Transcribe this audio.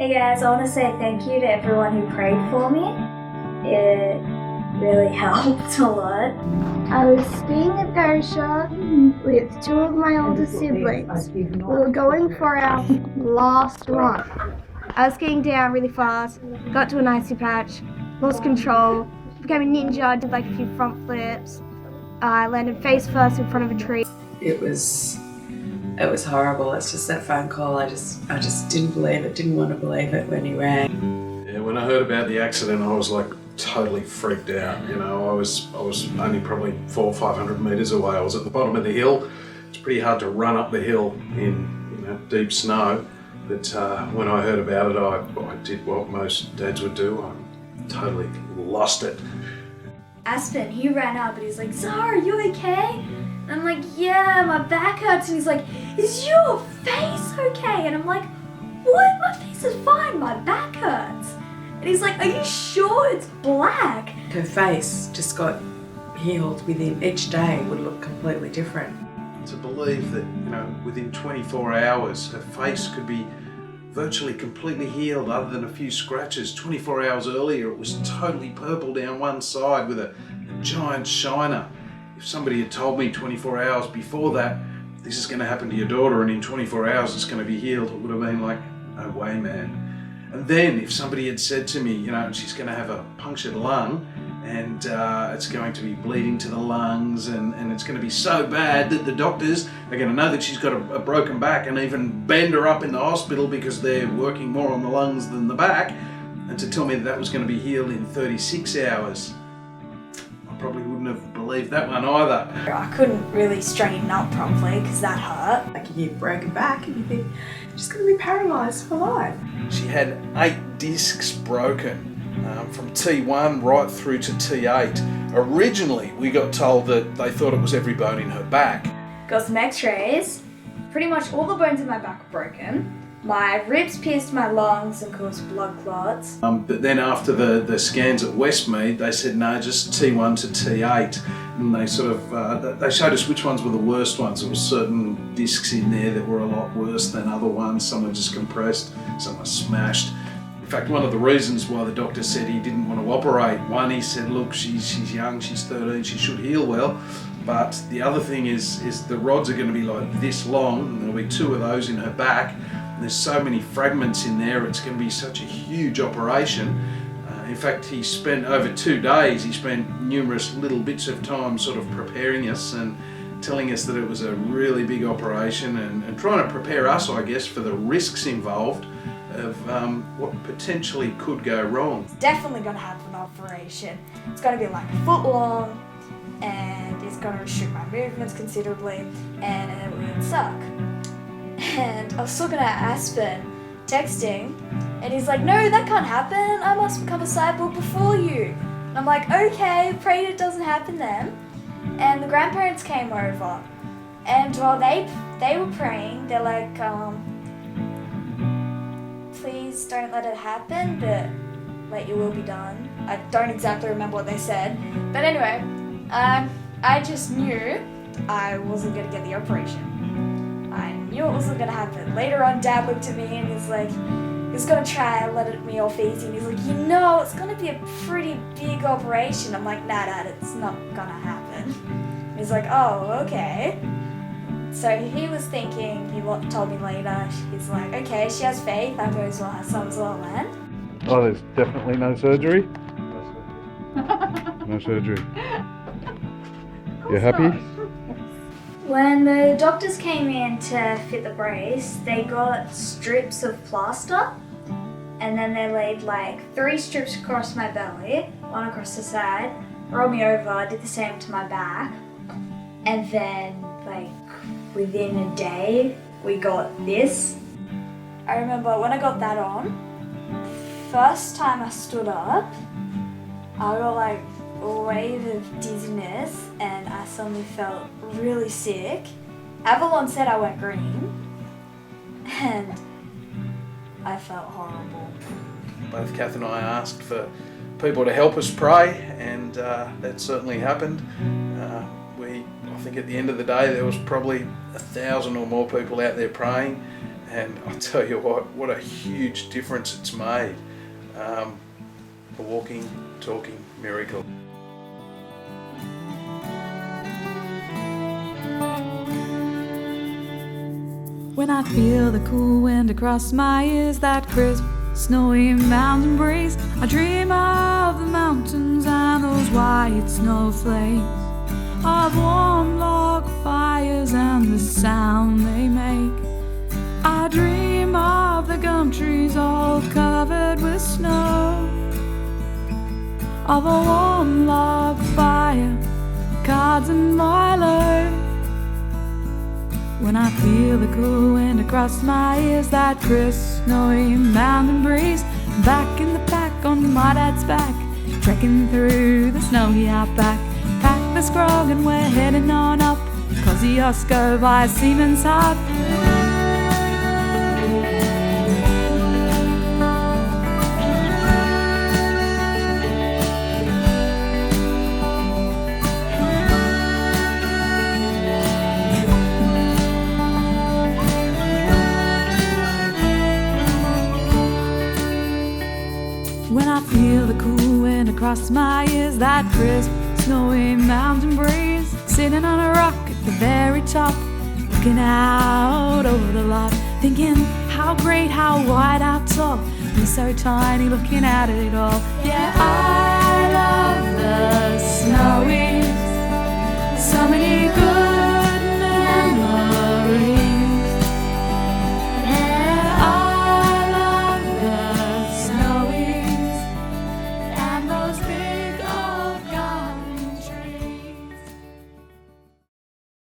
Hey guys, I want to say thank you to everyone who prayed for me. It really helped a lot. I was skiing at Xara with two of my older siblings. We were going for our last run. I was skiing down really fast, got to an icy patch, lost control, became a ninja, did like a few front flips. I landed face first in front of a tree. It was horrible. It's just that phone call. I just didn't believe it. Didn't want to believe it when he rang. Yeah, when I heard about the accident, I was like totally freaked out. You know, I was only probably 400 or 500 meters away. I was at the bottom of the hill. It's pretty hard to run up the hill in deep snow. But when I heard about it, I did what most dads would do. I totally lost it. Aspen, he ran up and he's like, Xara, are you okay? And I'm like, yeah, my back hurts. And he's like, is your face okay? And I'm like, what? My face is fine, my back hurts. And he's like, are you sure it's black? Her face just got healed within each day. Would look completely different. To believe that, within 24 hours, her face could be virtually completely healed other than a few scratches. 24 hours earlier, it was totally purple down one side with a giant shiner. If somebody had told me 24 hours before that, this is going to happen to your daughter and in 24 hours it's going to be healed, it would have been like, no way, man. And then if somebody had said to me, she's going to have a punctured lung and it's going to be bleeding to the lungs and it's going to be so bad that the doctors are going to know that she's got a broken back and even bend her up in the hospital because they're working more on the lungs than the back, and to tell me that was going to be healed in 36 hours, I probably wouldn't have believed that one either. I couldn't really straighten up properly because that hurt. Like you broke her back and you think, she's going to be paralysed for life. She had 8 discs broken. From T1 right through to T8. Originally, we got told that they thought it was every bone in her back. Got some x-rays. Pretty much all the bones in my back were broken. My ribs pierced my lungs and caused blood clots. But then after the scans at Westmead, they said no, just T1 to T8. And they sort of, they showed us which ones were the worst ones. There were certain discs in there that were a lot worse than other ones. Some were just compressed, some were smashed. In fact, one of the reasons why the doctor said he didn't want to operate, one, he said, look, she's young, she's 13, she should heal well. But the other thing is the rods are going to be like this long, and there'll be 2 of those in her back. And there's so many fragments in there, it's going to be such a huge operation. In fact, he spent over 2 days, he spent numerous little bits of time sort of preparing us and telling us that it was a really big operation and trying to prepare us, I guess, for the risks involved of what potentially could go wrong. It's definitely going to have an operation. It's going to be like a foot long and it's going to restrict my movements considerably and it would suck. And I was talking to Aspen, texting, and he's like, no, that can't happen. I must become a cyborg before you. And I'm like, okay, pray it doesn't happen then. And the grandparents came over and while they were praying, they're like, please don't let it happen, but let your will be done. I don't exactly remember what they said, but anyway, I just knew I wasn't going to get the operation. I knew it wasn't going to happen. Later on, Dad looked at me and he's like, he's going to try and let me off easy, and he's like, it's going to be a pretty big operation. I'm like, nah, Dad, it's not going to happen. He's like, oh, okay. So he was thinking, he told me later, he's like, okay, she has faith, I may as well have some as well, man. Oh, there's definitely no surgery? No surgery. You happy? When the doctors came in to fit the brace, they got strips of plaster and then they laid like 3 strips across my belly, 1 across the side, rolled me over, did the same to my back, and then like within a day we got this. I remember when I got that on, first time I stood up, I got like a wave of dizziness and I suddenly felt really sick. Avalon said I went green and I felt horrible. Both Kath and I asked for people to help us pray, and that certainly happened. I think at the end of the day there was probably 1,000 or more people out there praying, And I'll tell you what a huge difference it's made. A walking, talking miracle. When I feel the cool wind across my ears, that crisp, snowy mountain breeze, I dream of the mountains and those white snowflakes, of warm log fires and the sound they make. I dream of the gum trees all covered with snow, of a warm log fire, cards and Milo. When I feel the cool wind across my ears, that crisp, snowy mountain breeze, back in the pack on my dad's back, trekking through the snowy outback. Pack the scrog and we're heading on up, Kosciuszko by Seaman's Hut. When I feel the cool wind across my ears, that crisp, snowy mountain breeze, sitting on a rock at the very top, looking out over the lot, thinking how great, how wide, how tall, we're so tiny looking at it all. Yeah, I love the snowies, so many good